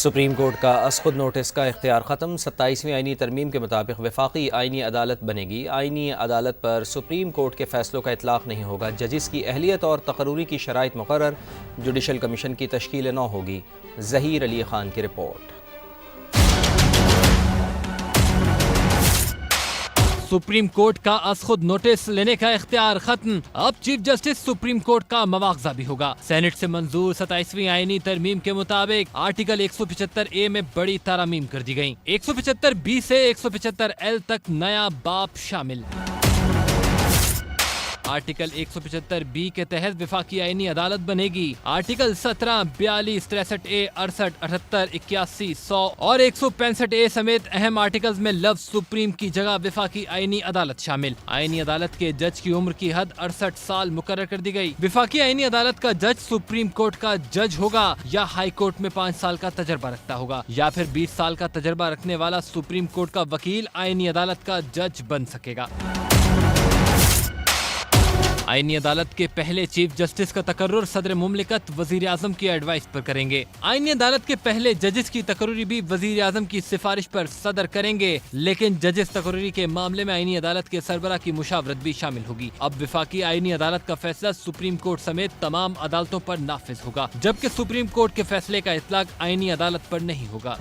Supreme court کا از خود notice کا اختیار ختم۔ 27ویں آئینی ترمیم کے مطابق وفاقی آئینی عدالت بنے گی۔ آئینی عدالت پر سپریم کورٹ کے فیصلوں کا اطلاق نہیں ہوگا۔ ججز کی اہلیت اور تقرری کی شرائط مقرر۔ جوڈیشل کمیشن کی تشکیل نو ہوگی۔ ظہیر علی خان کی رپورٹ۔ سپریم کورٹ کا از خود نوٹس لینے کا اختیار ختم۔ اب چیف جسٹس سپریم کورٹ کا مواخذہ بھی ہوگا۔ سینٹ سے منظور 27ویں آئینی ترمیم کے مطابق آرٹیکل 175A میں بڑی ترامیم کر دی گئیں۔ 175B سے 175L تک نیا باب شامل۔ آرٹیکل 175B کے تحت وفاقی آئینی عدالت بنے گی۔ آرٹیکل 17، 42، 63A، 68، 78، 81، 100 اور 165A سمیت اہم آرٹیکلز میں لفظ سپریم کی جگہ وفاقی آئینی عدالت شامل۔ آئینی عدالت کے جج کی عمر کی حد 68 سال مقرر کر دی گئی۔ وفاقی آئینی عدالت کا جج سپریم کورٹ کا جج ہوگا یا ہائی کورٹ میں 5 سال کا تجربہ رکھتا ہوگا، یا پھر 20 سال کا تجربہ رکھنے والا سپریم کورٹ کا وکیل آئینی عدالت کا جج بن سکے گا۔ آئینی عدالت کے پہلے چیف جسٹس کا تقرر صدر مملکت وزیر اعظم کی ایڈوائس پر کریں گے۔ آئینی عدالت کے پہلے ججز کی تقرری بھی وزیر اعظم کی سفارش پر صدر کریں گے، لیکن ججز تقرری کے معاملے میں آئینی عدالت کے سربراہ کی مشاورت بھی شامل ہوگی۔ اب وفاقی آئینی عدالت کا فیصلہ سپریم کورٹ سمیت تمام عدالتوں پر نافذ ہوگا، جبکہ سپریم کورٹ کے فیصلے کا اطلاق آئینی عدالت پر نہیں ہوگا۔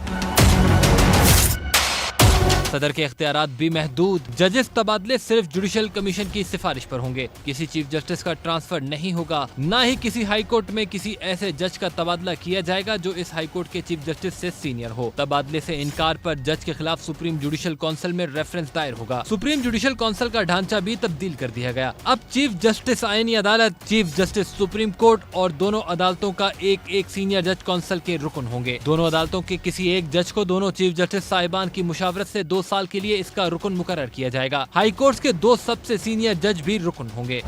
صدر کے اختیارات بھی محدود۔ ججز تبادلے صرف جوڈیشل کمیشن کی سفارش پر ہوں گے۔ کسی چیف جسٹس کا ٹرانسفر نہیں ہوگا، نہ ہی کسی ہائی کورٹ میں کسی ایسے جج کا تبادلہ کیا جائے گا جو اس ہائی کورٹ کے چیف جسٹس سے سینئر ہو۔ تبادلے سے انکار پر جج کے خلاف سپریم جوڈیشل کونسل میں ریفرنس دائر ہوگا۔ سپریم جوڈیشل کونسل کا ڈھانچہ بھی تبدیل کر دیا گیا۔ اب چیف جسٹس آئینی عدالت، چیف جسٹس سپریم کورٹ اور دونوں عدالتوں کا ایک سینئر جج کونسل کے رکن ہوں گے۔ دونوں عدالتوں کے کسی ایک جج کو دونوں چیف جسٹس صاحبان کی مشاورت سے 2 سال کے لیے اس کا رکن مقرر کیا جائے گا۔ ہائی کورٹس کے 2 سب سے سینئر جج بھی رکن ہوں گے۔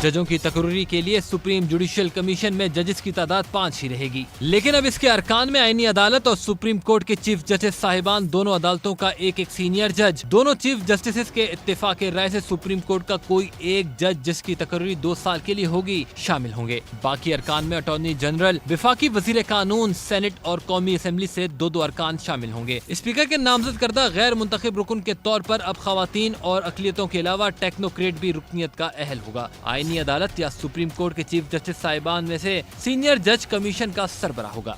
ججوں کی تقرری کے لیے سپریم جوڈیشل کمیشن میں ججز کی تعداد 5 ہی رہے گی، لیکن اب اس کے ارکان میں آئینی عدالت اور سپریم کورٹ کے چیف جسٹس صاحبان، دونوں عدالتوں کا ایک سینئر جج، دونوں چیف جسٹس کے اتفاق رائے سے سپریم کورٹ کا کوئی ایک جج جس کی تقرری 2 سال کے لیے ہوگی شامل ہوں گے۔ باقی ارکان میں اٹارنی جنرل، وفاقی وزیر قانون، سینٹ اور قومی اسمبلی سے 2 ارکان شامل ہوں گے۔ اسپیکر کے نامزد کردہ غیر منتخب رکن کے طور پر اب خواتین اور اقلیتوں کے علاوہ ٹیکنوکریٹ بھی رکنیت کا اہل ہوگا۔ آئینی عدالت یا سپریم کورٹ کے چیف جسٹس صاحبان میں سے سینئر جج کمیشن کا سربراہ ہوگا۔